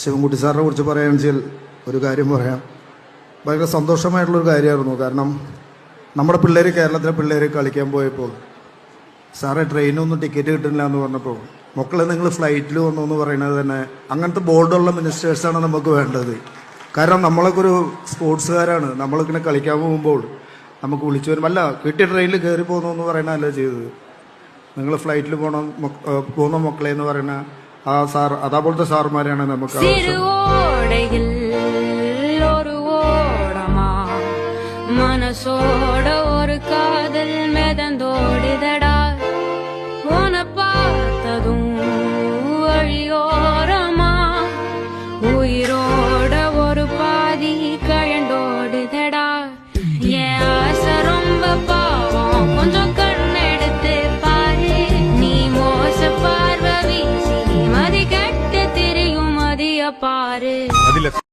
ശിവൻകുട്ടി സാറിനെ കുറിച്ച് പറയുകയാണെന്ന് വെച്ചാൽ ഒരു കാര്യം പറയാം. ഭയങ്കര സന്തോഷമായിട്ടുള്ളൊരു കാര്യമായിരുന്നു. കാരണം നമ്മുടെ പിള്ളേർ, കേരളത്തിലെ പിള്ളേർ കളിക്കാൻ പോയപ്പോൾ സാറേ ട്രെയിനൊന്നും ടിക്കറ്റ് കിട്ടുന്നില്ല എന്ന് പറഞ്ഞപ്പോൾ മക്കളെ നിങ്ങൾ ഫ്ലൈറ്റിൽ വന്നു എന്ന് പറയുന്നത് തന്നെ അങ്ങനത്തെ ബോർഡുള്ള മിനിസ്റ്റേഴ്സാണ് നമുക്ക് വേണ്ടത്. കാരണം നമ്മളൊക്കെ ഒരു സ്പോർട്സുകാരാണ്. നമ്മളിങ്ങനെ കളിക്കാൻ പോകുമ്പോൾ നമുക്ക് വിളിച്ചു വരും, അല്ല കിട്ടിയ ട്രെയിനിൽ കയറി പോകുന്നു എന്ന് പറയണതല്ല ചെയ്തത്. നിങ്ങൾ ഫ്ലൈറ്റിൽ പോകുന്ന മക്കളെ എന്ന് പറയുന്ന ആ സാർ, അതേപോലത്തെ സാറുമാരെയാണ് നമുക്ക് മനസ്സോட ஒரு காதல் மிதந்தோடுதடா உன பார்த்ததும் வழியோரமா உயிரோட ஒரு பாதி கழண்டோடுதடா என் ஆசை ரொம்ப பாவம் கொஞ்சம் கண்ணெடுத்து பாரு நீ மோச பார்வை வீசி மதி கட்டு திரியும் மதிய பாரு.